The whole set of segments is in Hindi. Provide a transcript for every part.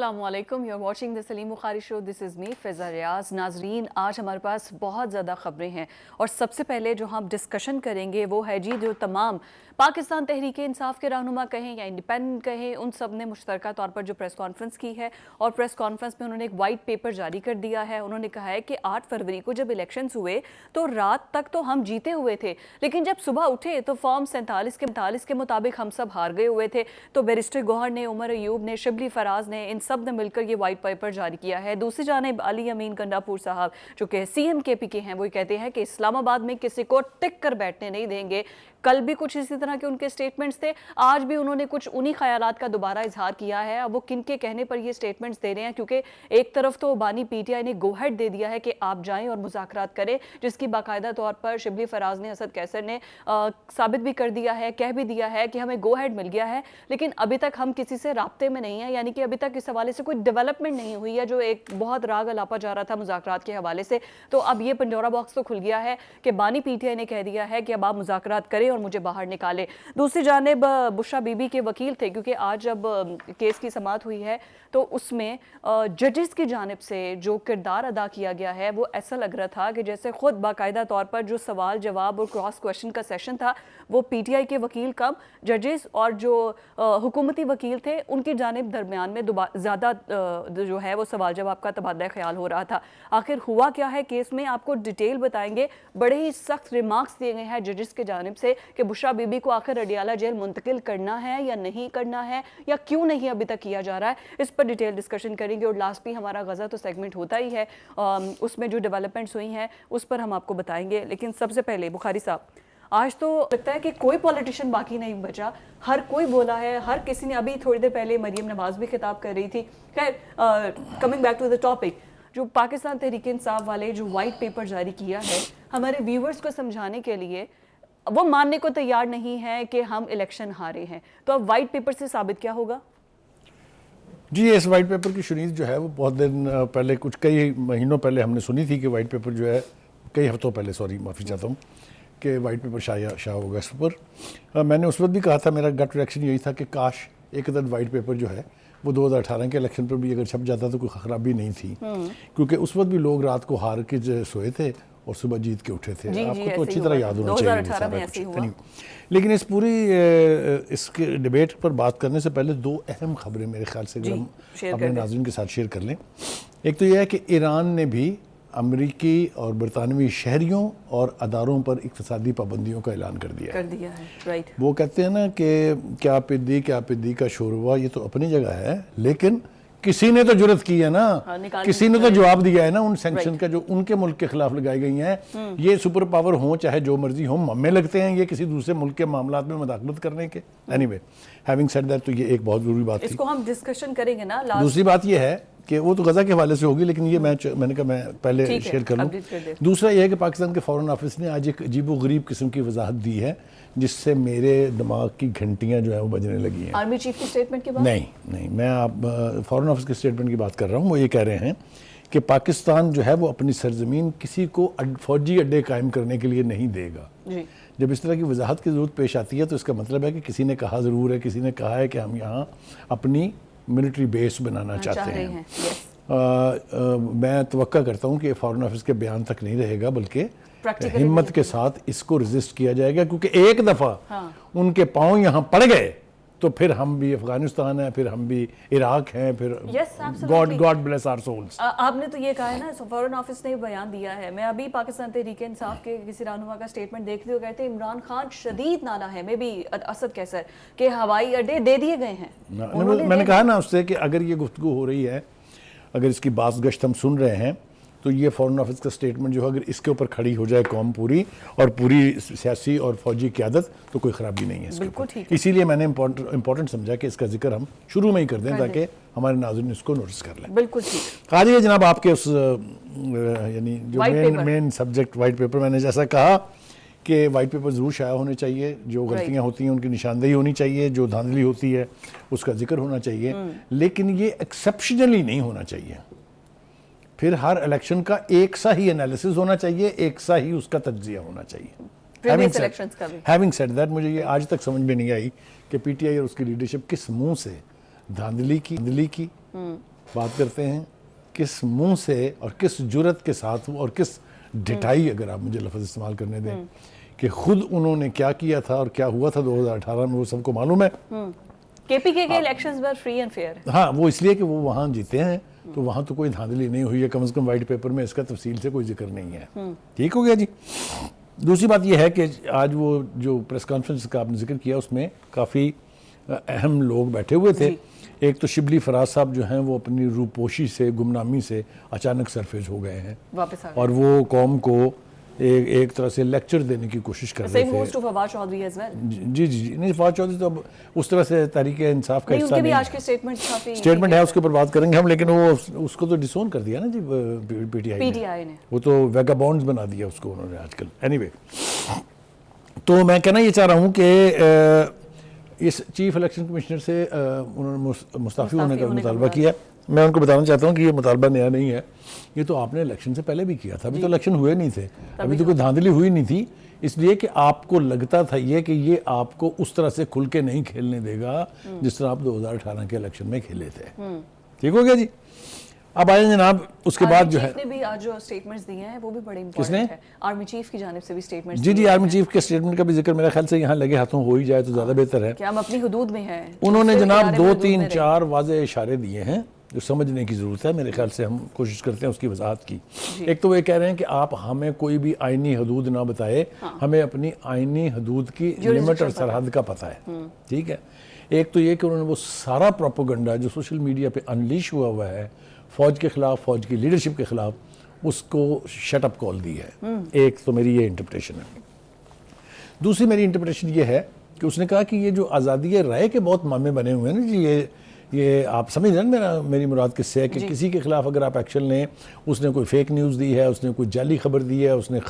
अस्सलामुअलैकुम, you are watching the Salim Bukhari show. This is me Faiza Riaz. नाजरीन, आज हमारे पास बहुत ज़्यादा ख़बरें हैं और सबसे पहले जो हम डिस्कशन करेंगे वो है जी, जो तमाम पाकिस्तान तहरीक इंसाफ के रहनुमा कहें या इंडिपेंडेंट कहें, उन सब ने मुश्तरका तौर पर जो प्रेस कॉन्फ्रेंस की है और प्रेस कॉन्फ्रेंस में उन्होंने एक वाइट पेपर जारी कर दिया है। उन्होंने कहा है कि 8 फरवरी को जब इलेक्शंस हुए तो रात तक तो हम जीते हुए थे, लेकिन जब सुबह उठे तो फॉर्म 47 के मुताबिक हम सब हार गए हुए थे। तो बैरिस्टर गौहर ने, उमर अयूब ने, शिबली फराज ने, इन सब ने मिलकर ये वाइट पेपर जारी किया है। दूसरी जानिब अली अमीन गंडापुर साहब जो कि CM KP के हैं, वो कहते हैं कि इस्लामाबाद में किसी को टिक कर बैठने नहीं देंगे। कल भी कुछ इसी तरह के उनके स्टेटमेंट्स थे, आज भी उन्होंने कुछ उन्हीं ख्यालात का दोबारा इजहार किया है। अब वो किन के कहने पर ये स्टेटमेंट्स दे रहे हैं, क्योंकि एक तरफ तो बानी PTI ने गो हेड दे दिया है कि आप जाएं और मुज़ाकरात करें, जिसकी बाकायदा तौर पर शिबली फराज ने, असद कैसर ने साबित भी कर दिया है, कह भी दिया है कि हमें गो हेड मिल गया है, लेकिन अभी तक हम किसी से राब्ते में नहीं है, यानी कि अभी तक इस हवाले से कोई डेवलपमेंट नहीं हुई है, जो एक बहुत राग अलापा जा रहा था मुज़ाकरात के हवाले से। तो अब ये पंडोरा बॉक्स तो खुल गया है कि बानी PTI ने कह दिया है कि अब आप मुज़ाकरात करें और मुझे बाहर निकालें। दूसरी जानिब बुशरा बीबी के वकील थे, क्योंकि आज जब केस की समाअत हुई है तो उसमें जजेस की जानिब से जो किरदार अदा किया गया है, वो ऐसा लग रहा था कि जैसे खुद बाकायदा तौर पर जो सवाल जवाब और क्रॉस क्वेश्चन का सेशन था, वो PTI के वकील कम जजेस और जो हुकूमती वकील थे उनकी जानिब दरमियान में ज़्यादा जो है वो सवाल जवाब का तबादला ख्याल हो रहा था। आखिर हुआ क्या है केस में, आपको डिटेल बताएंगे। बड़े ही सख्त रिमार्क्स दिए गए हैं जजेस के जानिब से कि बुशरा बीबी को आखिर अडियाला जेल मुंतकिल करना है या नहीं करना है, या क्यों नहीं अभी तक किया जा रहा है, इस पर डिटेल डिस्कशन करेंगे। और लास्ट भी हमारा गज़ा तो सेगमेंट होता ही है, उसमें जो डेवलपमेंट्स हुई हैं उस पर हम आपको बताएंगे। लेकिन सबसे पहले बुखारी साहब, आज तो लगता है कि कोई पॉलिटिशियन बाकी नहीं बचा, हर कोई बोला है, हर किसी ने। अभी थोड़ी देर पहले मरियम नवाज भी खिताब कर रही थी। खैर, coming back to the topic, जो पाकिस्तान तहरीक इंसाफ वाले जो वाइट पेपर जारी किया है, हमारे व्यूवर्स को समझाने के लिए वो मानने को तैयार नहीं है कि हम इलेक्शन हारे हैं, तो अब वाइट पेपर से साबित क्या होगा? जी, इस वाइट पेपर की शुनीद जो है वो बहुत दिन पहले, कुछ कई महीनों पहले हमने सुनी थी कि वाइट पेपर जो है, कई हफ्तों पहले, सॉरी माफ़ी चाहता हूँ, कि वाइट पेपर शाया होगा इस पर। मैंने उस वक्त भी कहा था, मेरा गट रिएक्शन यही था कि काश एक अदद वाइट पेपर जो है वो 2018 के इलेक्शन पर भी अगर छप जाता तो कोई खराबी नहीं थी, क्योंकि उस वक्त भी लोग रात को हार के सोए थे और सुबह जीत के उठे थे। आपको तो अच्छी तरह याद होना चाहिए 2018 में ऐसे हुआ। लेकिन इस पूरी इसके डिबेट पर बात करने से पहले दो अहम खबरें मेरे ख्याल से हम अपने नाज़रीन के साथ शेयर कर लें। एक तो यह है कि ईरान ने भी अमरीकी और बरतानवी शहरियों और अदारों पर इक़्तिसादी पाबंदियों का ऐलान कर दिया है। राइट। वो कहते हैं ना कि क्या पिद्दी का शोरवा, ये तो अपनी जगह है, लेकिन किसी ने तो जुर्रत की है ना, किसी ने तो जवाब दिया है ना उन सैंक्शन का जो उनके मुल्क के खिलाफ लगाई गई हैं। ये सुपर पावर हों चाहे जो मर्जी हो, हमें लगते हैं ये किसी दूसरे मुल्क के मामलात में मुदाखलत करने के। एनीवे, हैविंग सेड दैट, तो ये एक बहुत जरूरी बात थी, इसको हम डिस्कशन करेंगे ना। दूसरी बात ये है कि वो तो गज़ा के हवाले से होगी, लेकिन ये मैंने कहा मैं पहले शेयर कर लूँ। दूसरा ये है कि पाकिस्तान के फॉरेन ऑफिस ने आज एक अजीबोगरीब किस्म की वजाहत दी है, जिससे मेरे दिमाग की घंटियां जो है वो बजने लगी हैं। आर्मी चीफ की स्टेटमेंट के बाद? नहीं, मैं आप फॉरेन ऑफिस के स्टेटमेंट की बात कर रहा हूँ। वो ये कह रहे हैं कि पाकिस्तान जो है वो अपनी सरजमीन किसी को फौजी अड्डे कायम करने के लिए नहीं देगा। जब इस तरह की वजाहत की ज़रूरत पेश आती है तो इसका मतलब है कि किसी ने कहा ज़रूर है, किसी ने कहा है कि हम यहाँ अपनी मिलिट्री बेस बनाना चाहते हैं। मैं तवक्का करता हूँ कि फॉरेन ऑफिस के बयान तक नहीं रहेगा, बल्कि हिम्मत के साथ इसको रेजिस्ट किया जाएगा, क्योंकि एक दफ़ा उनके पांव यहाँ पड़ गए तो फिर हम भी अफगानिस्तान है, फिर हम भी इराक हैं, फिर गॉड ब्लेस आवर सोल्स। आपने तो ये कहा है ना, फॉरेन ऑफिस ने बयान दिया है। मैं अभी पाकिस्तान तहरीक इंसाफ के किसी रहनुमा का स्टेटमेंट देखते हुए कहते हैं इमरान खान शदीद नाला है, मे भी असद कैसर के हवाई अड्डे दे दिए गए हैं। मैंने कहा ना उससे कि अगर ये गुफ्तगू हो रही है, अगर इसकी बात गश्त हम सुन रहे हैं, तो ये फॉरेन ऑफिस का स्टेटमेंट जो है, अगर इसके ऊपर खड़ी हो जाए कौम पूरी और पूरी सियासी और फौजी क़यादत, तो कोई ख़राबी नहीं है। बिल्कुल ठीक। इसीलिए मैंने इंपॉर्टेंट समझा कि इसका जिक्र हम शुरू में ही कर दें, ताकि हमारे नाज़रीन इसको नोटिस कर लें। बिल्कुल ठीक। आ जाइए जनाब आपके उस यानी जो मेन सब्जेक्ट वाइट पेपर। मैंने जैसा कहा कि वाइट पेपर ज़रूर शाया होने चाहिए, जो गलतियाँ होती हैं उनकी निशानदेही होनी चाहिए, जो धांधली होती है उसका जिक्र होना चाहिए, लेकिन ये एक्सेप्शनली नहीं होना चाहिए। फिर हर इलेक्शन का एक सा ही एनालिसिस होना चाहिए, एक सा ही उसका तज्जिया होना चाहिए। हैविंग सेड दैट, मुझे ये आज तक समझ में नहीं आई कि PTI और उसकी लीडरशिप किस मुंह से धांधली की बात करते हैं, किस मुंह से और किस जुर्रत के साथ और किस ढिठाई, अगर आप मुझे लफ्ज़ इस्तेमाल करने दें, कि खुद उन्होंने क्या किया था और क्या हुआ था 2018 में, वो सबको मालूम है। केपीके के elections were free and fair. हाँ, वो इसलिए कि वो वहाँ जीते हैं, तो वहाँ तो कोई धांधली नहीं हुई है, कम से कम वाइट पेपर में इसका तफसील से कोई जिक्र नहीं है। ठीक हो गया जी। दूसरी बात यह है कि आज वो जो प्रेस कॉन्फ्रेंस का आपने जिक्र किया, उसमें काफ़ी अहम लोग बैठे हुए थे। एक तो शिबली फराज साहब जो हैं, वो अपनी रूपोशी से, गुमनामी से अचानक सरफेज हो गए हैं, वापस आ गए। और वो कौम को एक तरह से लेक्चर देने की कोशिश कर रहे थे। जी जी जी, नहीं, फवाद चौधरी तो अब उस तरह से तहरीक-ए इंसाफ का हिस्सा नहीं, आज के स्टेटमेंट है, उसके ऊपर बात करेंगे हम, लेकिन वो उसको तो डिसोन कर दिया ना जी पीटीआई ने, वो तो वेगाबॉन्ड्स बना दिया उसको उन्होंने आजकल। एनीवे, तो मैं कहना ये चाह रहा हूँ कि इस चीफ इलेक्शन कमिश्नर से उन्होंने मुस्ताफ़ी होने का मुतालबा किया। मैं उनको बताना चाहता हूँ कि ये मुतालबा नया नहीं है, ये तो आपने इलेक्शन से पहले भी किया था, अभी तो इलेक्शन हुए नहीं थे, अभी तो कोई धांधली हुई नहीं थी, इसलिए कि आपको लगता था ये कि ये आपको उस तरह से खुल के नहीं खेलने देगा जिस तरह आप 2018 के इलेक्शन में खेले थे। ठीक हो गया जी। अब आए जनाब, उसके बाद जो है ने भी आज जो स्टेटमेंट्स दिए हैं वो भी बड़े इंपॉर्टेंट है, आर्मी चीफ की जानिब से भी स्टेटमेंट्स। जी जी, आर्मी चीफ के स्टेटमेंट का भी जिक्र मेरे ख्याल से यहाँ लगे हाथों हो ही जाए तो ज़्यादा बेहतर है कि हम अपनी हुदूद में हैं। उन्होंने जनाब 2 3 4 वाज़े इशारे दिए हैं जो समझने की ज़रूरत है, मेरे ख्याल से हम कोशिश करते हैं उसकी वजाहत की। एक तो वो ये कह रहे हैं कि आप हमें कोई भी आइनी हदूद ना बताए, हमें अपनी आइनी हदूद की लिमिट और सरहद का पता है। ठीक है, एक तो ये कि उन्होंने वो सारा प्रोपोगंडा जो सोशल मीडिया पे अनलीश हुआ है फ़ौज के ख़िलाफ़, फ़ौज की लीडरशिप के ख़िलाफ़, उसको शट अप कॉल दी है। एक तो मेरी ये इंटरप्रिटेशन है। दूसरी मेरी इंटरप्रिटेशन ये है कि उसने कहा कि ये जो आज़ादी राय के बहुत मामले बने हुए हैं ना जी, ये आप समझ रहे हैं मेरी मुराद किससे है कि किसी के खिलाफ अगर आप एक्शन लें, उसने कोई फेक न्यूज़ दी है, उसने कोई जाली खबर दी है, उसने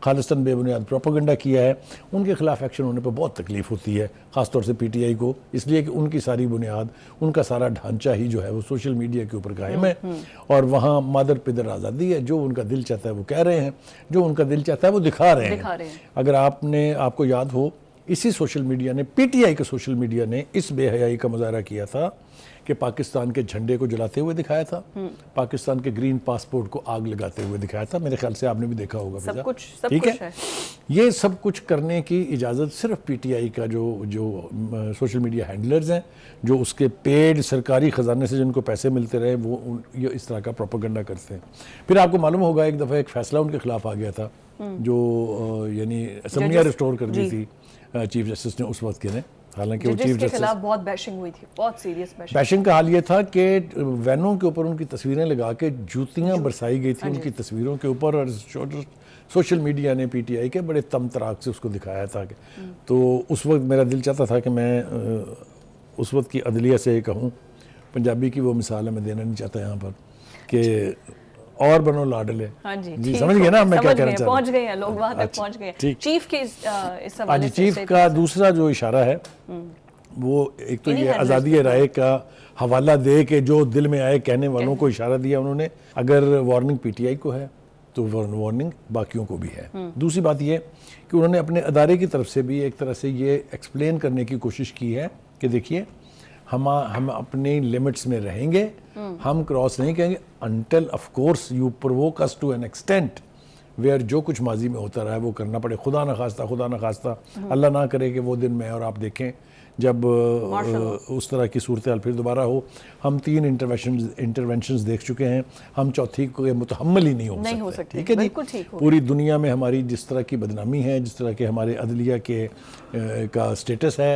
खालिस्तान बेबुनियाद प्रोपेगेंडा किया है, उनके खिलाफ एक्शन होने पर बहुत तकलीफ होती है, ख़ासतौर से पीटीआई को, इसलिए कि उनकी सारी बुनियाद, उनका सारा ढांचा ही जो है वो सोशल मीडिया के ऊपर कायम है, और वहाँ मादर पिदर आज़ादी है, जो उनका दिल चाहता है वो कह रहे हैं, जो उनका दिल चाहता है वो दिखा रहे हैं। अगर आपको याद हो, इसी सोशल मीडिया ने, पीटीआई के सोशल मीडिया ने इस बेहयाई का मुजाहरा किया था कि पाकिस्तान के झंडे को जलाते हुए दिखाया था, पाकिस्तान के ग्रीन पासपोर्ट को आग लगाते हुए दिखाया था। मेरे ख्याल से आपने भी देखा होगा। सब कुछ ठीक है, ये सब कुछ करने की इजाज़त सिर्फ पीटीआई का जो सोशल मीडिया हैंडलर्स हैं, जो उसके पेड सरकारी ख़जाने से जिनको पैसे मिलते रहे, वो ये इस तरह का प्रोपेगेंडा करते हैं। फिर आपको मालूम होगा एक दफ़ा एक फ़ैसला उनके खिलाफ आ गया था, जो यानी असम्बलियाँ रिस्टोर कर दी थी चीफ जस्टिस ने उस वक्त के ने, हालांकि वो चीफ जस्टिस के बहुत बैशिंग हुई थी, बहुत सीरियस बैशिंग का हाल ये था कि वैनों के ऊपर उनकी तस्वीरें लगा के जूतियां बरसाई गई थी उनकी तस्वीरों के ऊपर, और सोशल मीडिया ने पीटीआई के बड़े तम तराक से उसको दिखाया था। तो उस वक्त मेरा दिल चाहता था कि मैं उस वक्त की अदलिया से कहूँ, पंजाबी की वो मिसाल है, मैं देना नहीं चाहता यहाँ पर, कि और बनो लाडले। हाँ जी, जी समझ गए ना मैं क्या कहना चाह रहा हूं? पहुंच गए हैं लोग, वहां तक पहुंच गए हैं। चीफ के इस हवाले से चीफ का दूसरा जो इशारा है वो एक तो ये आज़ादी राय का हवाला दे के जो दिल में आए कहने वालों को इशारा दिया उन्होंने। अगर वार्निंग पीटीआई को है तो वार्निंग बाकियों को भी है। दूसरी बात ये कि उन्होंने अपने अदारे की तरफ से भी एक तरह से ये एक्सप्लेन करने की कोशिश की है कि देखिए हम अपने लिमिट्स में रहेंगे, हम क्रॉस नहीं करेंगे until of course you provoke us to an extent where जो कुछ माजी में होता रहा है वो करना पड़े। खुदा न खास्ता अल्लाह ना करे कि वो दिन में और आप देखें जब उस तरह की सूरत हाल फिर दोबारा हो। हम 3 इंटरवेंशंस देख चुके हैं, हम चौथी को मुतहम्मल ही नहीं हो सकते। ठीक है जी, पूरी दुनिया में हमारी जिस तरह की बदनामी है, जिस तरह के हमारे अदलिया के का स्टेटस है,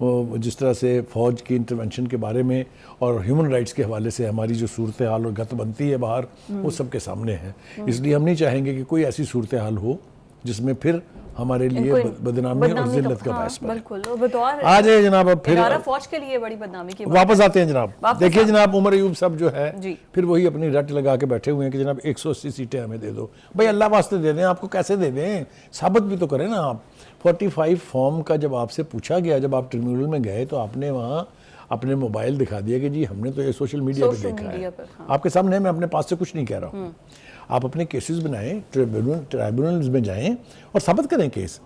जिस तरह से फ़ौज की इंटरवेंशन के बारे में और ह्यूमन राइट्स के हवाले से हमारी जो सूरत हाल और गत बनती है बाहर, वो सबके सामने है। इसलिए हम नहीं चाहेंगे कि कोई ऐसी सूरत हाल हो जिसमें फिर हमारे लिए बदनामी और जिल्लत का बायस बने। आ जाए जनाब, अब फिर फौज के लिए बड़ी बदनामी की वापस आते हैं जनाब। देखिए जनाब, उमर अयूब साहब जो है फिर वही अपनी रट लगा के बैठे हुए हैं कि जनाब 180 सीटें हमें दे दो। भाई अल्लाह वास्ते दे दें, आपको कैसे दे दें, साबित भी तो करें ना आप। 45 फॉर्म का जब आपसे पूछा गया, जब आप ट्रिब्यूनल में गए तो आपने वहाँ अपने मोबाइल दिखा दिया कि जी हमने तो ये सोशल मीडिया पे देखा है। आपके सामने, मैं अपने पास से कुछ नहीं कह रहा हूँ। आप अपने केसेस बनाएं, ट्रिब्यूनल्स में जाएं और साबित करें केस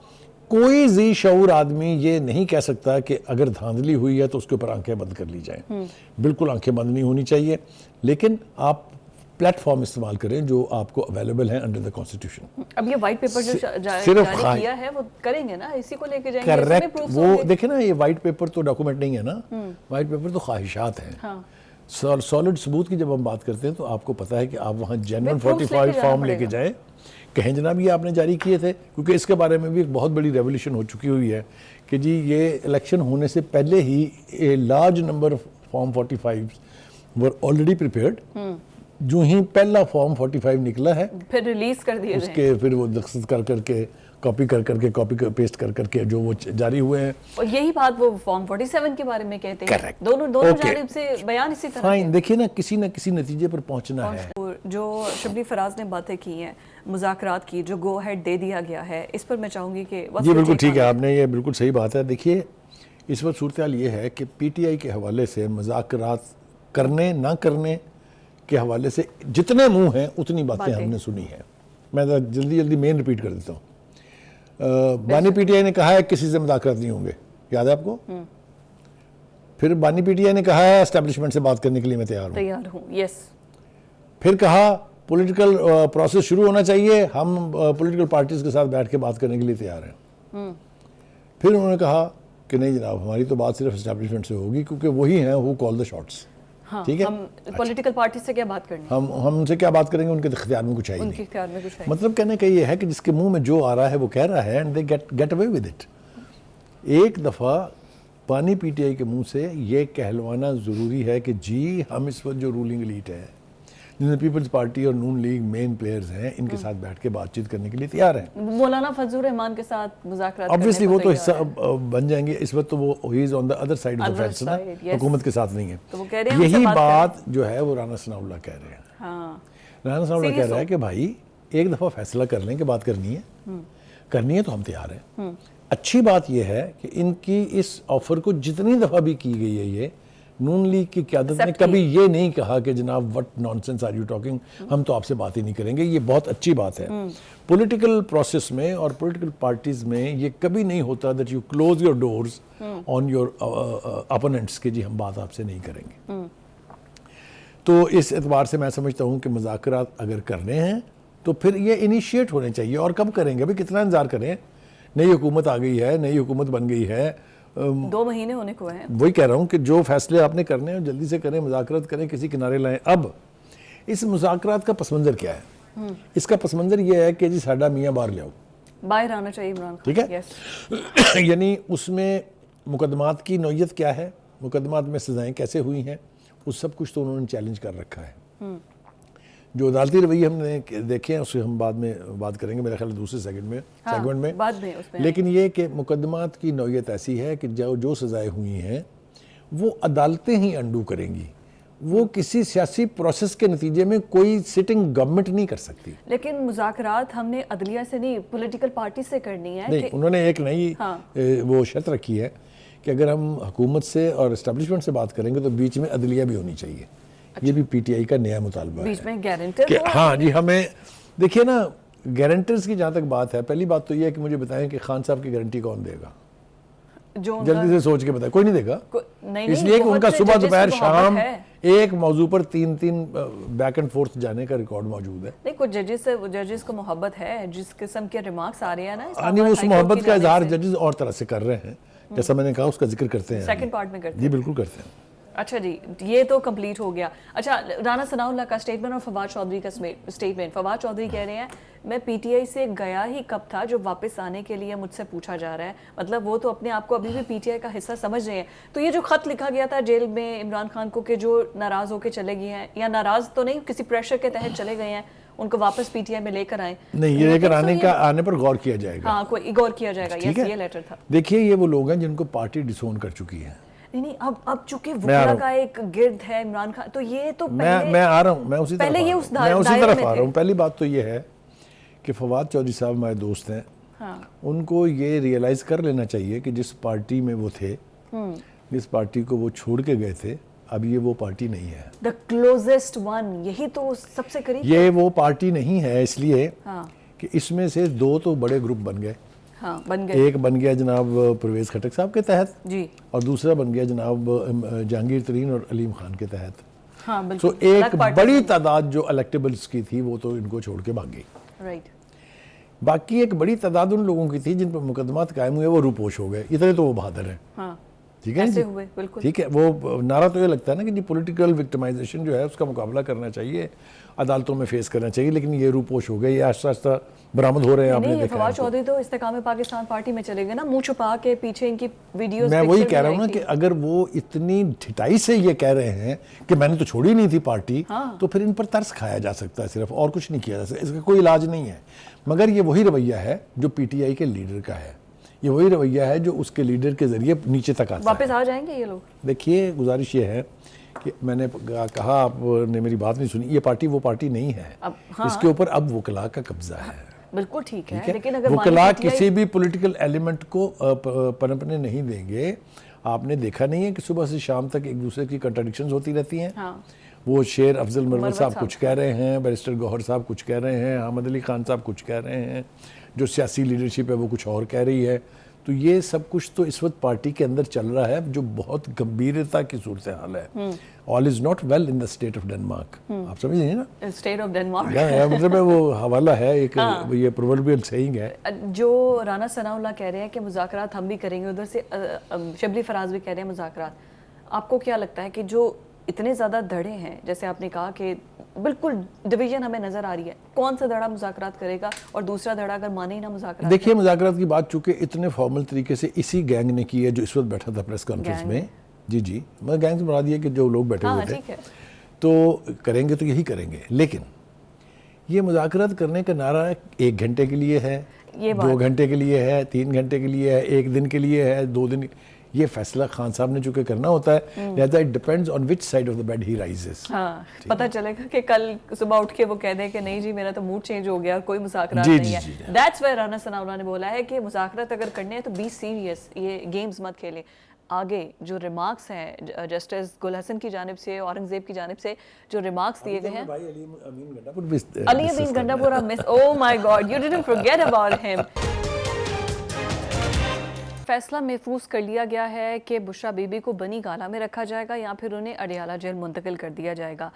कोई जी शऊर आदमी ये नहीं कह सकता कि अगर धांधली हुई है तो उसके ऊपर आंखें बंद कर ली जाएं। बिल्कुल आंखें बंद नहीं होनी चाहिए, लेकिन आप प्लेटफॉर्म इस्तेमाल करें जो आपको अवेलेबल है अंडर द कॉन्स्टिट्यूशन। अब ये वाइट पेपर जो सिर्फ जारी किया है वो करेंगे ना, इसी को लेके जाएंगे, करेक्ट। proofs वो होंगे। देखे ना, ये वाइट पेपर तो डॉक्यूमेंट नहीं है ना, वाइट पेपर तो ख्वाहिशात हैं। हाँ। सॉलिड सबूत की जब हम बात करते हैं तो आपको पता है कि आप वहाँ जेन्युइन proofs लेके 45 जाना फॉर्म लेके पड़ेगा। जाएं। कहें जनाब ये आपने जारी किए थे, क्योंकि इसके बारे में भी एक बहुत बड़ी रेवोल्यूशन हो चुकी हुई है कि जी ये इलेक्शन होने से पहले ही a large number of form 45 were already prepared. जो ही पहला फॉर्म 45 निकला है फिर रिलीज कर दिए गए। उसके फिर वो दस्तखत कर करके कॉपी कर करके कॉपी पेस्ट कर करके जो वो जारी हुए हैं। और यही बात वो फॉर्म 47 के बारे में कहते हैं। Correct. दोनों Okay. जानिब से बयान इसी तरह फाइन, देखिए ना किसी न किसी नतीजे पर पहुंचना है। और जो शबली फराज ने बातें की हैं मुज़ाकरात की, जो गो हेड दे दिया गया है, इस पर मैं चाहूंगी कि जी बिल्कुल ठीक है, आपने ये बिल्कुल सही बात है। देखिए इस वक्त सूरत हाल ये है कि पीटीआई के हवाले से मुज़ाकरात करने ना करने के हवाले से जितने मुंह हैं उतनी बातें हमने सुनी हैं। मैं जल्दी जल्दी मेन रिपीट कर देता हूँ। बानी पीटीआई ने कहा है किसी से मुज़ाकरात नहीं होंगे, याद है आपको? फिर बानी पीटीआई ने कहा है एस्टेब्लिशमेंट से बात करने के लिए मैं तैयार हूँ। यस। फिर कहा पॉलिटिकल प्रोसेस शुरू होना चाहिए, हम पॉलिटिकल पार्टीज के साथ बैठ के बात करने के लिए तैयार हैं। फिर उन्होंने कहा कि नहीं जनाब, हमारी तो बात सिर्फ एस्टेब्लिशमेंट से होगी क्योंकि वही हैं हु कॉल द शॉट्स। हाँ, ठीक है, हम पॉलिटिकल पार्टी से क्या बात करनी, हम उनसे क्या बात करेंगे, उनके इख्तियार में कुछ है ही उनके नहीं। इख्तियार में कुछ है। मतलब कहने का ये है कि जिसके मुंह में जो आ रहा है वो कह रहा है and they get away with it. एक दफ़ा पानी पीटीआई के मुंह से ये कहलवाना ज़रूरी है कि जी हम इस वक्त जो रूलिंग एलीट है, जिनमें पीपल्स पार्टी और नून लीग मेन प्लेयर्स हैं, इनके साथ बैठ के बातचीत करने के लिए तैयार हैं। मौलाना फजलुर रहमान के साथ मुज़ाकरात ऑब्वियसली वो तो तैयार हिस्सा है। बन जाएंगे। इस वक्त तो वो he is on the other side of the Other fence ना, side, yes. हुकूमत के साथ नहीं है। तो वो कह रहे हैं यही हमसे बात बात जो है वो राना सनाउल्लाह कह रहे हैं। हाँ। राना सनाउल्लाह कह Serious रहा है कि भाई एक दफ़ा फैसला कर लें कि बात करनी है तो हम तैयार हैं। अच्छी बात यह है कि इनकी इस ऑफर को जितनी दफ़ा भी की गई है, ये नून लीग की क़यादत ने Accept कभी ये नहीं कहा कि जनाब what nonsense are you talking, हम तो आपसे बात ही नहीं करेंगे। ये बहुत अच्छी बात है। पॉलिटिकल प्रोसेस में और पॉलिटिकल पार्टीज में ये कभी नहीं होता that you close your doors on your opponents के जी हम बात आपसे नहीं करेंगे। तो इस एतबार से मैं समझता हूँ कि मुज़ाकरात अगर करने हैं तो फिर ये इनिशिएट होने चाहिए। और कब करेंगे, अभी कितना इंतजार करें? नई हुकूमत आ गई है, नई हुकूमत बन गई है, 2 महीने होने को हैं। वही कह रहा हूँ कि जो फैसले आपने करने हैं जल्दी से करें, मुज़ाकरात करें, किसी किनारे लाएं। अब इस मुज़ाकरात का पस मंज़र क्या है? इसका पस मंज़र ये है कि जी साडा मियाँ बाहर ले आओ, बाहर आना चाहिए इमरान खान। ठीक है। Yes. यानी उसमें मुकदमात की नौयत क्या है, मुकदमात में सज़ाएँ कैसे हुई हैं, उस सब कुछ तो उन्होंने चैलेंज कर रखा है। जो अदालती रवैये हमने देखे हैं उससे हम बाद में बात करेंगे, मेरे ख्याल दूसरे सेगमेंट में बाद में उसमें लेकिन ये कि मुकदमात की नौयत ऐसी है कि जो सज़ाएँ हुई हैं वो अदालतें ही अंडू करेंगी, वो किसी सियासी प्रोसेस के नतीजे में कोई सिटिंग गवर्नमेंट नहीं कर सकती। लेकिन मुज़ाकरात हमने अदलिया से नहीं, पॉलिटिकल पार्टी से करनी है। नहीं, उन्होंने एक नई वो शर्त रखी है कि अगर हम हुकूमत से और इस्टेब्लिशमेंट से बात करेंगे तो बीच में अदलिया भी होनी चाहिए। ये भी पीटीआई का नया मुतालबा है बीच में गारंटर कि हाँ जी, हमें देखिए ना गारंटर्स की जहाँ तक बात है, पहली बात तो ये है कि मुझे बताएं कि खान साहब की गारंटी कौन देगा? जो जल्दी से सोच के बताएं, कोई नहीं देगा। नहीं, इसलिए कि बहुत उनका से सुबह judges की दोपहर मोहब्बत शाम है। एक मौजू पर 3 बैक एंड फोर्थ जाने का रिकॉर्ड मौजूद है। नहीं, कुछ जजेस को मोहब्बत है, जिस किस्म के रिमार्क्स आ रहे हैं ना, यानी उस मोहब्बत का इजहार जजेस और तरह से कर रहे हैं, जैसा मैंने कहा उसका जिक्र करते हैं सेकंड पार्ट में करते जी, बिल्कुल करते हैं। अच्छा जी, ये तो कंप्लीट हो गया। अच्छा, राना सनाउल्लाह का स्टेटमेंट और फवाद चौधरी का स्टेटमेंट। फवाद चौधरी कह रहे हैं मैं पीटीआई से गया ही कब था जो वापस आने के लिए मुझसे पूछा जा रहा है। मतलब वो तो अपने आप को अभी भी पीटीआई का हिस्सा समझ रहे हैं। तो ये जो खत लिखा गया था जेल में इमरान खान को कि जो नाराज होकर चले गए हैं, या नाराज तो नहीं, किसी प्रेशर के तहत चले गए हैं, उनको वापस पीटीआई में लेकर आए। नहीं, ये लेकर आने पर गौर किया जाएगा। हाँ, कोई गौर किया जाएगा। ये लेटर था। देखिए ये वो लोग हैं जिनको पार्टी डिसोन कर चुकी है। नहीं, अब चूंकि वुकला का एक गिर्द है इमरान खान, तो ये तो मैं आ रहा हूँ, मैं उसी तरफ आ रहा हूँ। पहली बात तो ये है कि फवाद चौधरी साहब हमारे दोस्त हैं। हाँ। उनको ये रियलाइज कर लेना चाहिए कि जिस पार्टी में वो थे, जिस पार्टी को वो छोड़ के गए थे, अब ये वो पार्टी नहीं है। The closest one, यही तो सबसे करीब। ये वो पार्टी नहीं है इसलिए हाँ। कि इसमें से 2 तो बड़े ग्रुप बन गए। हाँ, बन गए। एक बन गया जनाब परवेज़ खटक साहब के तहत जी, और दूसरा बन गया जनाब जहांगीर तरीन और अलीम खान के तहत। हाँ सो बिल्कुल। एक अलग पार्टी बड़ी से। तादाद जो इलेक्टेबल्स की थी वो तो इनको छोड़ के भाग गई। राइट। बाकी एक बड़ी तादाद उन लोगों की थी जिन पर मुकदमात कायम हुए वो रूपोश हो गए, इतने तो वो बहादुर हैं। हाँ, ठीक है ऐसे जी? हुए बिल्कुल। ठीक है, वो नारा तो ये लगता है ना कि जी पॉलिटिकल विक्टिमाइजेशन जो है उसका मुकाबला करना चाहिए, अदालतों में फेस करना चाहिए, लेकिन ये रूपोश हो गए, ये आस्ता आस्ता बरामद हो रहे हैं। आपने नहीं, देखा फवाद है चौधरी तो इस्तेकाम पाकिस्तान पार्टी में चले गए ना, मुंह छुपा के, पीछे इनकी वीडियोस। मैं वही कह रहा हूँ ना कि अगर वो इतनी ढिठाई से ये कह रहे हैं कि मैंने तो छोड़ी नहीं थी पार्टी, हाँ। तो फिर इन पर तरस खाया जा सकता है सिर्फ, और कुछ नहीं किया जा सकता, इसका कोई इलाज नहीं है। मगर ये वही रवैया है जो पीटीआई के लीडर का है, ये वही रवैया है जो उसके लीडर के जरिए नीचे तक आता है। वापस आ जाएंगे ये लोग। देखिए, गुजारिश ये है कि मैंने कहा, आपने मेरी बात नहीं सुनी, ये पार्टी वो पार्टी नहीं है। अब हाँ, इसके ऊपर अब वकला का कब्जा है। बिल्कुल ठीक है, ठीक है? लेकिन अगर वकला मान लीजिए किसी भी पॉलिटिकल एलिमेंट को पनपने नहीं देंगे। आपने देखा नहीं है कि सुबह से शाम तक एक दूसरे की कंट्राडिक्शंस होती रहती हैं। हाँ, वो शेर अफजल मरवत मरवत साहब साहब कुछ कह रहे हैं, बैरिस्टर गौहर साहब कुछ कह रहे हैं, अहमद अली खान साहब कुछ कह रहे हैं, जो सियासी लीडरशिप है वो कुछ और कह रही है। तो ये सब कुछ तो इस वक्त पार्टी के अंदर चल रहा है जो बहुत गंभीरता की सूरत हाल है। All is not well in the state of Denmark. आप समझ रहे हैं ना, स्टेट ऑफ डेनमार्क। या मतलब है वो हवाला है एक, ये प्रोवर्बियल सेइंग है। जो राना सनाउल्लाह कह रहे हैं कि मुज़ाकरात हम भी करेंगे, उधर से शबली फराज भी कह रहे हैं मुज़ाकरात। आपको क्या लगता है कि जो इतने ज़्यादा धड़े हैं, जैसे आपने कहा कि बिल्कुल डिवीजन हमें नज़र आ रही है, कौन सा धड़ा मुज़ाकरात करेगा और दूसरा धड़ा अगर माने ही ना मुज़ाकरात? देखिए, मुज़ाकरात की बात चूंकि इतने फॉर्मल तरीके से इसी गैंग ने की है जो इस वक्त बैठा था प्रेस कॉन्फ्रेंस में। जी, मैं गैंग से बता दिया कि जो लोग बैठे हाँ, हुए थे, ठीक है। तो करेंगे तो यही करेंगे। लेकिन ये मुज़ाकरात करने का नारा 1 घंटे के लिए है, 2 घंटे के लिए है, 3 घंटे के लिए है, 1 दिन के लिए है, 2 दिन। ये फैसला खान साहब ने चूंकि करना होता है, लिहाजा it depends on which side of the bed he rises. हाँ, पता चलेगा कि कल सुबह उठ के वो कह दें कि नहीं जी मेरा तो मूड चेंज हो गया और कोई मुज़ाकरात नहीं है। दैट्स व्हाई राना सनाउल्लाह ने बोला है कि मुज़ाकरात अगर करने हैं तो बी सीरियस, ये गेम्स मत खेलें। आगे जो रिमार्क्स हैं जस्टिस गुल हसन की जानिब से, औरंगजेब की जानिब से जो रिमार्क्स दिए गए हैं, Ali Amin Gandapur miss, oh my god, you didn't forget about him. फैसला महफूज कर लिया गया है कि बुशरा बीबी को बनी गाला में रखा जाएगा या फिर उन्हें अडियाला जेल मुंतकिल कर दिया जाएगा।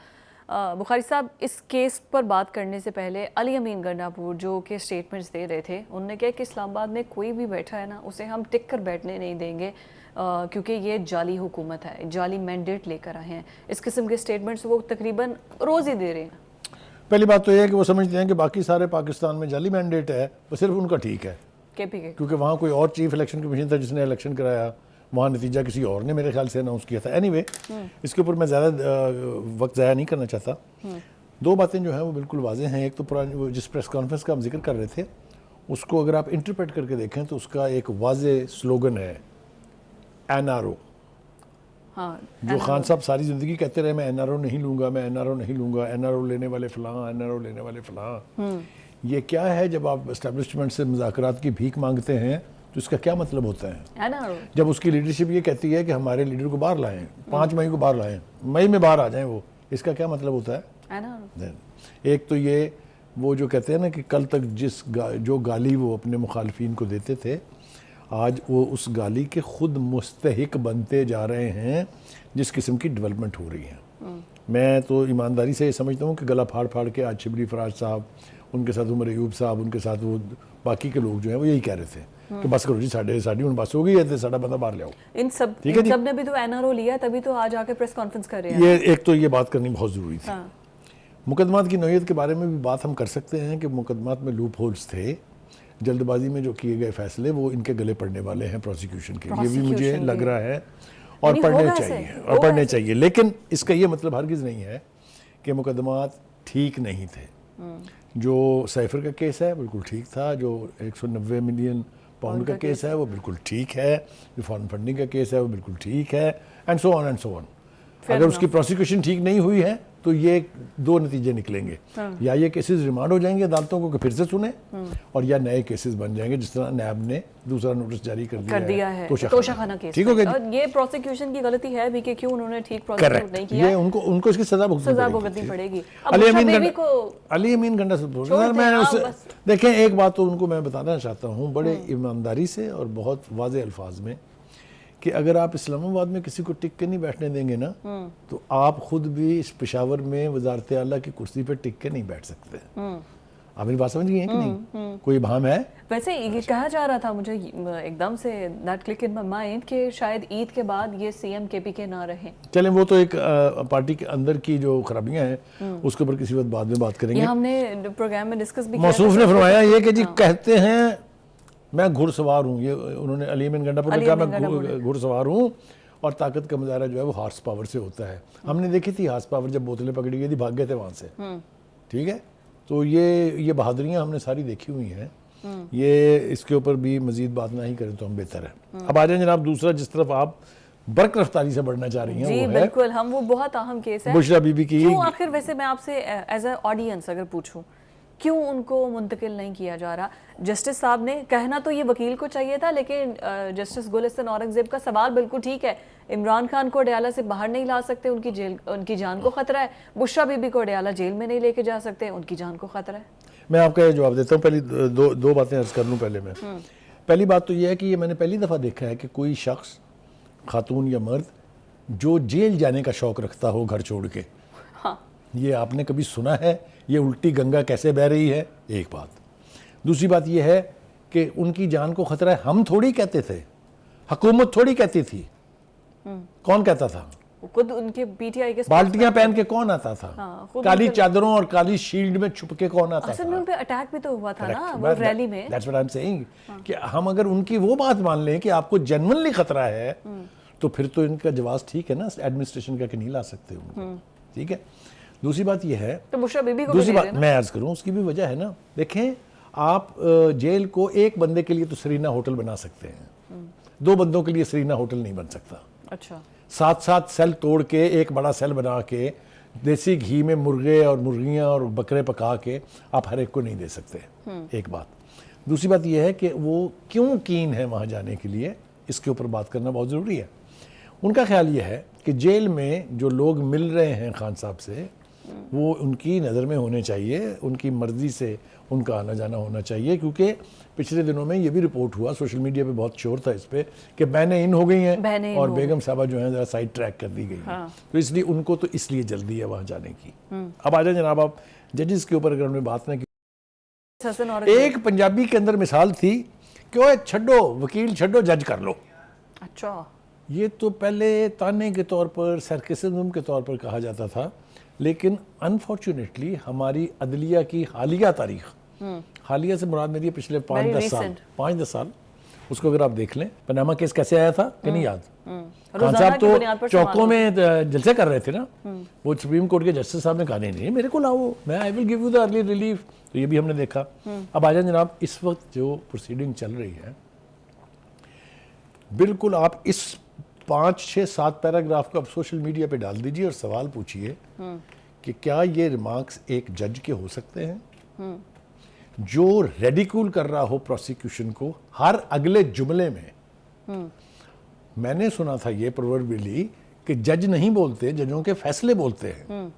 बुखारी साहब, इस केस पर बात करने से पहले अली अमीन गंडापुर जो कि स्टेटमेंट्स दे रहे थे, उन्होंने कहा कि इस्लामाबाद में कोई भी बैठा है ना, उसे हम टिक कर बैठने नहीं देंगे, क्योंकि ये जाली हुकूमत है, जाली मैंडेट लेकर आए हैं। इस किस्म के स्टेटमेंट्स वो तकरीबन रोज़ ही दे रहे हैं। पहली बात तो यह है कि वो समझते हैं कि बाकी सारे पाकिस्तान में जाली मैंडेट है, वो सिर्फ उनका ठीक है, क्योंकि वहाँ कोई और चीफ इलेक्शन कमीशन था जिसने इलेक्शन कराया, वहाँ नतीजा किसी और ने मेरे ख्याल से अनाउंस किया था। एनीवे, इसके ऊपर मैं ज़्यादा वक्त ज़ाया नहीं करना चाहता। 2 बातें जो हैं वो बिल्कुल वाज़ेह हैं। एक तो पुरानी जिस प्रेस कॉन्फ्रेंस का हम जिक्र कर रहे थे, उसको अगर आप इंटरप्रेट करके देखें तो उसका एक वाज़ेह स्लोगन है NRO। हाँ, जो खान साहब सारी ज़िंदगी कहते रहे मैं NRO नहीं लूँगा, मैं NRO नहीं लूँगा, NRO लेने वाले फ़लाँ, NRO लेने वाले फ़लाँ। ये क्या है? जब आप एस्टेब्लिशमेंट से मुज़ाकरात की भीख मांगते हैं तो इसका क्या मतलब होता है? जब उसकी लीडरशिप ये कहती है कि हमारे लीडर को बाहर लाएं, 5 मई को बाहर लाएं, मई में बाहर आ जाएं, वो इसका क्या मतलब होता है? एक तो ये वो जो कहते हैं ना कि कल तक जो गाली वो अपने मुखालफिन को देते थे, आज वो उस गाली के खुद मुस्तहिक बनते जा रहे हैं जिस किस्म की डेवलपमेंट हो रही है। मैं तो ईमानदारी से ये समझता हूँ कि गला फाड़ फाड़ के आज शिबली फराज साहब, उनके साथ उमर अयूब साहब, उनके साथ वो बाकी के लोग जो हैं वो यही कह रहे थे कि बस करो जी, साड़ी उन बस हो गई है, साड़ा बंदा बाहर ले आओ। इन सब ने भी तो NRO लिया, तभी तो आज आके प्रेस कॉन्फ्रेंस कर रहे हैं। ये एक तो ये बात करनी बहुत ज़रूरी थी। मुकदमात की नौयत के बारे में भी बात हम कर सकते हैं कि मुकदमात में लूप होल्स थे, जल्दबाजी में जो किए गए फैसले वो इनके गले पड़ने वाले हैं प्रोसिक्यूशन के। ये भी मुझे लग रहा है और पढ़ने चाहिए। लेकिन इसका ये मतलब हरगिज़ नहीं है कि मुकदमात ठीक नहीं थे। जो साइफर का केस है बिल्कुल ठीक था, जो 190 मिलियन पाउंड का केस है वो बिल्कुल ठीक है, जो फॉरेन फंडिंग का केस है वो बिल्कुल ठीक है, and so on and so on. अगर उसकी प्रोसिक्यूशन ठीक नहीं हुई है तो ये दो नतीजे निकलेंगे, या ये केसेस रिमांड हो जाएंगे अदालतों को कि फिर से सुने, और या नए केसेस बन जाएंगे, जिस तरह नैब ने दूसरा नोटिस जारी कर दिया है तोशाखाना केस। ठीक हो गया। और ये प्रोसिक्यूशन की गलती है भी कि क्यों उन्होंने ठीक प्रोसिक्यूट नहीं किया, ये उनको इसकी सजा भुगतनी पड़ेगी। अली अमीन गंडा सर, मैं उससे देखें एक बात तो उनको मैं बताना चाहता हूँ बड़े ईमानदारी से और बहुत वाज़ेह अल्फाज में, कि अगर आप इस्लामाबाद में किसी को टिक के नहीं बैठने देंगे ना, तो आप खुद भी इस पेशावर में वजारत आला की कुर्सी पे टिक के नहीं बैठ सकते। आप मेरी बात समझ गई हैं कि नहीं? कोई भाम है? वैसे ये कहा जा रहा था, मुझे एकदम say that click in my mind कि शायद ईद के बाद ये सीएम केपीके ना रहे। चलें, वो तो एक पार्टी के अंदर की जो खराबियां हैं उसके ऊपर किसी वक्त बाद में बात करेंगे। ये हमने प्रोग्राम में डिस्कस भी किया। मौसूफ ने फरमाया ये कि जी कहते हैं मैं घुड़सवार हूँ, ये उन्होंने अली अमीन गंडा पर कहा मैं घुड़सवार हूँ और ताकत का मुजाहरा जो है वो हार्स पावर से होता है। हमने देखी थी हार्स पावर जब बोतलें पकड़ी गई थी, भाग गए थे वहाँ से। ठीक है, तो ये बहादुरियाँ हमने सारी देखी हुई हैं। ये इसके ऊपर भी मजीद बात ना ही करें तो हम बेहतर है। अब आ जाए जनाब दूसरा जिस तरफ आप बर्क रफ्तारी से बढ़ना चाह रही हैं, जी वो बिल्कुल, हम वो बहुत अहम केस है बुशरा बीबी की। क्यों आखिर, वैसे मैं आपसे एज अ ऑडियंस अगर पूछूं, क्यों उनको मुंतकिल नहीं किया जा रहा? जस्टिस साहब ने कहना तो ये वकील को चाहिए था, लेकिन जस्टिस गुलिस्तान औरंगजेब का सवाल बिल्कुल ठीक है। इमरान खान को अडयाला से बाहर नहीं ला सकते, उनकी जान को खतरा है। बुशरा बीबी को अडयाला जेल में नहीं लेके जा सकते, उनकी जान को खतरा है। मैं आपका ये जवाब देता हूँ। पहली दो बातें अर्ज कर लूँ पहले मैं। पहली बात तो ये है कि ये मैंने पहली दफ़ा देखा है कि कोई शख्स, खातून या मर्द, जो जेल जाने का शौक़ रखता हो घर छोड़ के। हाँ। ये आपने कभी सुना है? ये उल्टी गंगा कैसे बह रही है, एक बात। दूसरी बात ये है कि उनकी जान को खतरा है, हम थोड़ी कहते थे, हुकूमत थोड़ी कहती थी। कौन कहता था? खुद उनके पीटीआई के बाल्टियां पहन के कौन आता था? हाँ, काली चादरों और काली शील्ड में छुप के कौन आता था? असल में उन पे अटैक भी तो हुआ था ना वो रैली में। That's what I'm saying, कि हम अगर उनकी वो बात मान लें कि आपको जेन्युइनली खतरा है, तो फिर तो इनका जवाब ठीक है ना, एडमिनिस्ट्रेशन का कि नहीं ला सकते उनको। ठीक है। दूसरी बात यह है, तो बुशरा बीबी को दूसरी बात मैं अर्ज करूं, उसकी भी वजह है ना। देखें, आप जेल को एक बंदे के लिए तो सरीना होटल बना सकते हैं, दो बंदों के लिए सरीना होटल नहीं बन सकता। अच्छा। साथ साथ सेल तोड़ के एक बड़ा सेल बना के देसी घी में मुर्गे और मुर्गियां और बकरे पका के आप हर एक को नहीं दे सकते, एक बात। दूसरी बात यह है कि वो क्यों कीन है वहाँ जाने के लिए, इसके ऊपर बात करना बहुत ज़रूरी है। उनका ख्याल ये है कि जेल में जो लोग मिल रहे हैं खान साहब से, वो उनकी नज़र में होने चाहिए, उनकी मर्ज़ी से उनका आना जाना होना चाहिए, क्योंकि पिछले दिनों में ये भी रिपोर्ट हुआ, सोशल मीडिया पे बहुत शोर था इस पे कि बहनें इन हो गई हैं और बेगम साहबा जो हैं ज़रा साइड ट्रैक कर दी गई हैं। तो इसलिए उनको तो इसलिए जल्दी है वहाँ जाने की। अब आ जाए जनाब आप जजेस के ऊपर, अगर हमने बात ना की, एक पंजाबी के अंदर मिसाल थी कि ओए छड्डो वकील, छड्डो जज कर लो। अच्छा। ये तो पहले ताने के तौर पर, सरकेसिज्म के तौर पर कहा जाता था, लेकिन अनफॉर्चुनेटली हमारी अदलिया की हालिया तारीख, हालिया से मुराद मेरी पिछले 5-10 साल, उसको अगर आप देख लें, पनामा केस कैसे आया था कि नहीं याद? खान साहब तो चौकों में जलसे कर रहे थे ना, वो सुप्रीम कोर्ट के जस्टिस साहब ने कहा नहीं मेरे को लाओ, मैं I will give you the early relief. तो ये भी हमने देखा। अब आ जाए जनाब, इस वक्त जो प्रोसीडिंग चल रही है, बिल्कुल आप इस 5-6-7 पैराग्राफ को आप सोशल मीडिया पे डाल दीजिए और सवाल पूछिए कि क्या ये रिमार्क्स एक जज के हो सकते हैं जो रेडिकूल कर रहा हो प्रोसिक्यूशन को हर अगले जुमले में। मैंने सुना था ये प्रोवर्बियली कि जज नहीं बोलते, जजों के फैसले बोलते हैं।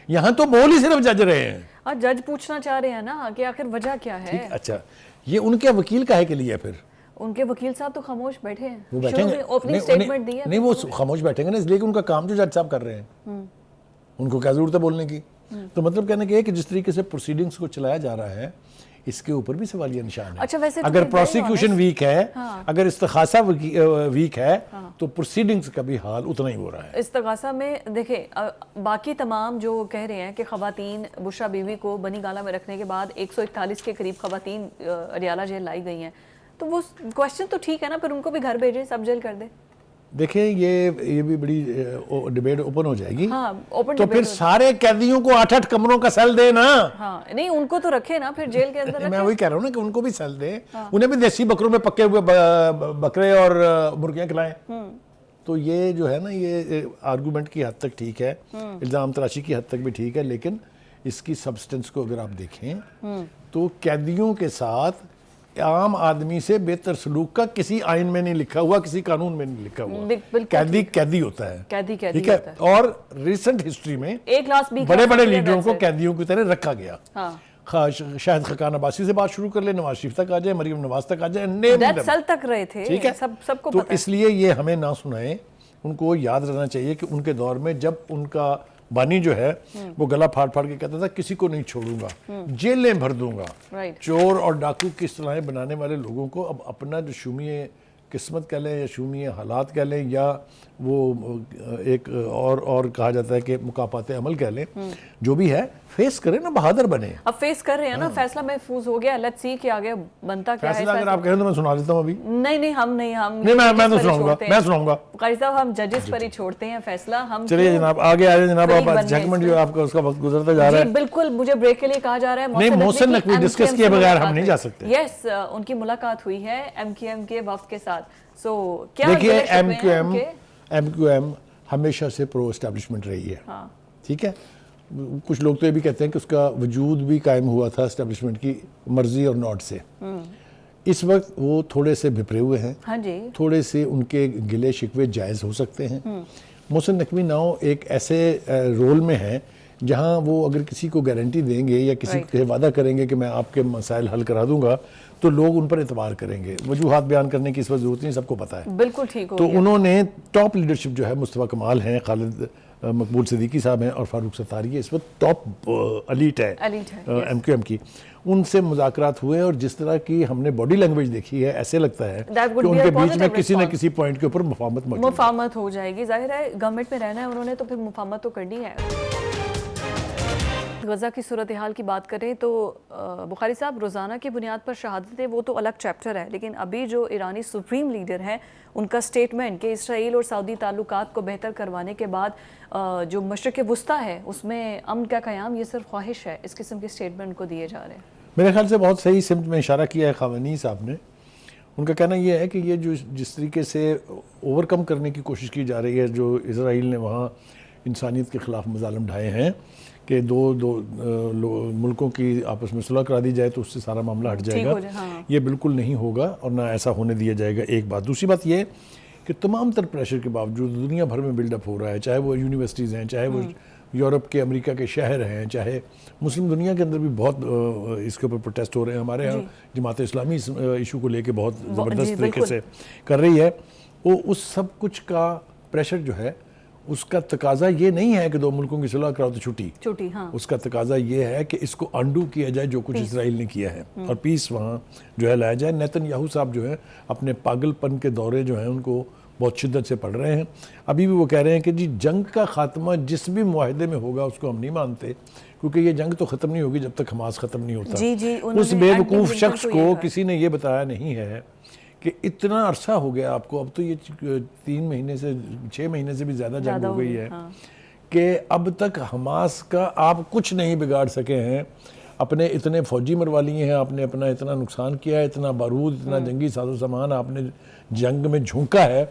यहां तो बोल ही सिर्फ जज रहे हैं, और जज पूछना चाह रहे हैं ना कि आखिर वजह क्या है। अच्छा, ये उनके वकील काहे के लिए? फिर उनके वकील साहब तो खामोश बैठे हैं, वो बैठेंगे, ओपनिंग स्टेटमेंट दी है। नहीं, वो खामोश बैठेंगे ना, इसलिए कि उनका काम जो जज साहब कर रहे हैं, उनको क्या जरूरत है बोलने की। तो मतलब कहने के कि जिस तरीके से प्रोसीडिंग्स को चलाया जा रहा है, इसके ऊपर भी सवालिया निशान है। अच्छा, वैसे अगर प्रोसिक्यूशन वीक है, हाँ। अगर इस्तखासा वीक है, हाँ। तो प्रोसीडिंग्स का भी हाल उतना ही हो रहा है। इस्तगासा में देखें, बाकी तमाम जो कह रहे हैं कि खवातीन, बुशरा बीवी को बनी गाला में रखने के बाद 141 के करीब खवातीन अडयाला जेल लाई गई हैं, तो वो क्वेश्चन तो ठीक है ना, फिर उनको भी घर भेजें, सब जेल कर दे। देखें, ये भी बड़ी डिबेट ओपन हो जाएगी। हाँ, ओपन तो फिर सारे कैदियों को 8-8 कमरों का सेल दे ना। हाँ, नहीं, उनको तो रखे ना फिर जेल के अंदर। मैं वही कह रहा हूँ ना कि उनको भी सेल दे। हाँ। उन्हें भी देसी बकरों में पक्के हुए बकरे और मुर्गियां खिलाएं। तो ये जो है ना, ये आर्गूमेंट की हद तक ठीक है, इल्ज़ाम तराशी की हद तक भी ठीक है, लेकिन इसकी सब्सटेंस को अगर आप देखें तो कैदियों के साथ आम आदमी से बेहतर सलूक का किसी आइन में नहीं लिखा हुआ, किसी कानून में नहीं लिखा हुआ। कैदी कैदी होता है, कैदी ठीक है। और रिसेंट हिस्ट्री में एक ग्लास भी बड़े बड़े लीडरों को कैदियों की तरह रखा गया। हाँ। शायद खकान अब्बासी से बात शुरू कर ले, नवाज शरीफ तक आ जाए, मरीम नवाज तक आ जाए, डेथ सेल तक रहे थे, ठीक है। सबको तो पता है। इसलिए ये हमें ना सुनाए, उनको याद रहना चाहिए कि उनके दौर में जब उनका बानी जो है वो गला फाड़ फाड़ के कहता था किसी को नहीं छोड़ूंगा, जेलें भर दूंगा। चोर और डाकू की सलाहें बनाने वाले लोगों को अब अपना जो शूमीय किस्मत कह लें या शूमीय हालात कह लें या वो एक और कहा जाता है कि मुकाफात अमल कह लें, जो भी है फेस करें ना, बहादुर बने। अब फेस कर रहे हैं ना, फैसला महफूज हो गया, लेट्स सी कि आगे बनता क्या है। फैसला अगर आप कहें तो मैं सुना देता हूं अभी। नहीं हम मैं तो सुनाऊंगा, मैं सुनाऊंगा। कारी साहब हम जजेस पर ही छोड़ते हैं फैसला। हम चलिए जनाब आगे आ जाए जनाब, आप जजमेंट जो आपका उसका वक्त गुजरता जा रहा है। बिल्कुल, मुझे ब्रेक के लिए कहा जा रहा है नहीं, मोहसिन नकवी डिस्कस किए बगैर हम नहीं जा सकते। यस, उनकी मुलाकात हुई है एमक्यूएम के वफ्द के साथ। सो क्या देखिए, एमक्यूएम हमेशा से प्रो एस्टैब्लिशमेंट रही है, ठीक है। कुछ लोग तो ये भी कहते हैं कि उसका वजूद भी कायम हुआ था एस्टैब्लिशमेंट की मर्जी और नॉट से। इस वक्त वो थोड़े से भिपरे हुए हैं, हाँ जी, थोड़े से उनके गिले शिकवे जायज़ हो सकते हैं। मोहसिन नकवी नाउ एक ऐसे रोल में है जहां वो अगर किसी को गारंटी देंगे या किसी से वादा करेंगे कि मैं आपके मसाइल हल करा दूंगा, तो लोग उन पर एतबार करेंगे। वजूहात बयान करने की इस वक्त जरूरत नहीं, सबको पता है। बिल्कुल ठीक हो तो गया। उन्होंने टॉप लीडरशिप जो है, मुस्तफ़ा कमाल हैं, खालिद मकबूल सिद्दीकी साहब हैं और फारूक सत्तारी है, इस वक्त टॉप एलीट है एमक्यूएम की। उनसे मुज़ाकरात हुए और जिस तरह की हमने बॉडी लैंग्वेज देखी है, ऐसे लगता है कि उनके बीच में किसी न किसी पॉइंट के ऊपर मुफाहमत हो जाएगी। जाहिर है गवर्नमेंट में रहना है उन्होंने, तो फिर मुफाहमत तो करनी है। गज़ा की सूरत हाल की बात करें तो बुखारी साहब, रोज़ाना की बुनियाद पर शहादतें वो तो अलग चैप्टर है, लेकिन अभी जो ईरानी सुप्रीम लीडर हैं उनका स्टेटमेंट कि इसराइल और सऊदी ताल्लुकात को बेहतर करवाने के बाद जो मशरिक़ वुस्ता है उसमें अमन का क़याम ये सिर्फ ख्वाहिश है, इस किस्म के स्टेटमेंट को दिए जा रहे हैं। मेरे ख्याल से बहुत सही सिमत में इशारा किया है ख़ामेनी साहब ने। उनका कहना यह है कि ये जो जिस तरीके से ओवरकम करने की कोशिश की जा रही है, जो इसराइल ने वहाँ इंसानियत के ख़िलाफ़ मज़ालिम ढाए हैं कि दो मुल्कों की आपस में सुलह करा दी जाए तो उससे सारा मामला हट जाएगा। हाँ। ये बिल्कुल नहीं होगा और ना ऐसा होने दिया जाएगा। एक बात। दूसरी बात ये कि तमाम तर प्रेशर के बावजूद दुनिया भर में बिल्डअप हो रहा है, चाहे वो यूनिवर्सिटीज़ हैं, चाहे वो यूरोप के अमेरिका के शहर हैं, चाहे मुस्लिम दुनिया के अंदर भी बहुत इसके ऊपर प्रोटेस्ट हो रहे हैं। हमारे यहाँ जमात इस्लामी इस इशू को लेके बहुत ज़बरदस्त तरीके से कर रही है। वो उस सब कुछ का प्रेशर जो है उसका तकाजा ये नहीं है कि दो मुल्कों की सुलह कराओ तो छुट्टी। हाँ। उसका तकाजा ये है कि इसको अंडू किया जाए जो कुछ इसराइल ने किया है और पीस वहाँ जो है लाया जाए। नेतन्याहू साहब जो है अपने पागलपन के दौरे जो हैं उनको बहुत शिद्दत से पढ़ रहे हैं। अभी भी वो कह रहे हैं कि जी जंग का खात्मा जिस भी मुआहदे में होगा उसको हम नहीं मानते, क्योंकि ये जंग तो ख़त्म नहीं होगी जब तक हमास ख़त्म नहीं होता। उस बेवकूफ़ शख्स को किसी ने ये बताया नहीं है कि इतना अरसा हो गया आपको, अब तो ये 3 महीने से 6 महीने से भी ज़्यादा जंग हो गई है कि अब तक हमास का आप कुछ नहीं बिगाड़ सके हैं। अपने इतने फौजी मरवा लिए हैं, आपने अपना इतना नुकसान किया है, इतना बारूद, इतना जंगी साजो सामान आपने जंग में झोंका है,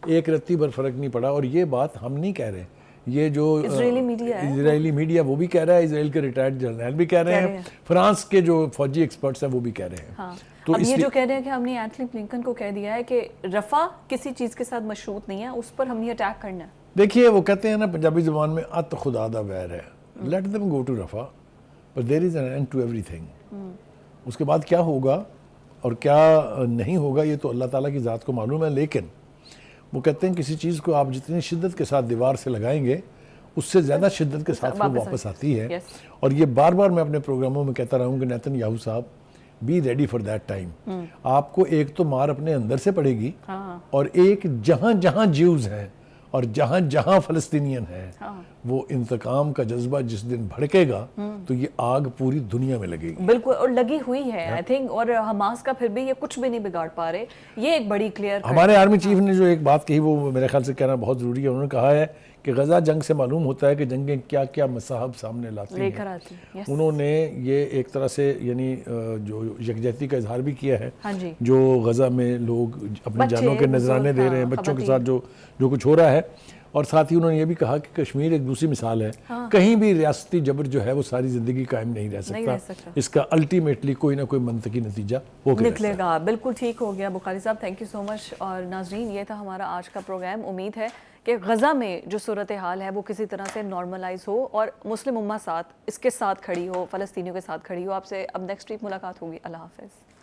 एक रत्ती भर फर्क नहीं पड़ा। और ये बात हम नहीं कह रहे, ये जो इजरायली मीडिया वो भी कह रहा है, इसराइल के रिटायर्ड जनरल भी कह रहे हैं, फ्रांस के जो फौजी एक्सपर्ट्स हैं वो भी कह रहे हैं। हाँ। तो अब ये जो कह रहे हैं कि हमने एंथनी ब्लिंकन को कह दिया है कि रफा किसी चीज़ के साथ मशरूत नहीं है, उस पर हमने अटैक करना है। देखिए वो कहते हैं ना पंजाबी ज़ुबान में अत खुदा दा वैर है, let them go to Rafah but there is an end to everything. उसके बाद क्या होगा और क्या नहीं होगा ये तो अल्लाह ताला की ज़ात को मालूम है। लेकिन वो कहते हैं किसी चीज़ को आप जितनी शिद्दत के साथ दीवार से लगाएंगे उससे ज़्यादा शिद्दत के साथ वो वापस आती है। और ये बार बार मैं अपने प्रोग्रामों में कहता रहा हूँ कि नेतन्याहू साहब be ready for that time. आपको एक तो मार अपने अंदर से पड़ेगी और एक जहां जहां ज्यूज हैं और जहां जहां फलस्तीनियन हैं वो इंतकाम का जज्बा जिस दिन भड़केगा तो ये आग पूरी दुनिया में लगेगी। बिल्कुल, और लगी हुई है आई थिंक। और हमास का फिर भी ये कुछ भी नहीं बिगाड़ पा रहे, ये एक बड़ी क्लियर। हमारे आर्मी चीफ ने जो एक बात कही वो मेरे ख्याल से कहना बहुत ज़रूरी है। उन्होंने कहा है कि गजा जंग से मालूम होता है कि जंगें क्या क्या मसाहब सामने लाती लेकर हैं। आती हैं। Yes. उन्होंने ये एक तरह से यानी जो यकजहती का इजहार भी किया है। हाँ जी। जो गजा में लोग अपनी बच्चे, जानों के नजराने दे रहे हैं, हाँ, बच्चों के खवातीन। साथ जो कुछ हो रहा है, और साथ ही उन्होंने ये भी कहा कि कश्मीर एक दूसरी मिसाल है। हाँ। कहीं भी रियासती जबर जो है वो सारी ज़िंदगी कायम नहीं रह सकता। इसका अल्टीमेटली कोई ना कोई मंतकी नतीजा होकर निकलेगा। बिल्कुल ठीक हो गया बुखारी साहब, थैंक यू सो मच। और नाजरीन, ये था हमारा आज का प्रोग्राम। उम्मीद है कि गज़ा में जो सूरत हाल है वो किसी तरह से नॉर्मलाइज हो और मुस्लिम उम्मा साथ इसके साथ खड़ी हो, फ़लस्तीनियों के साथ खड़ी हो। आपसे अब नेक्स्ट वीक मुलाकात होगी। अल्लाह हाफ़िज़।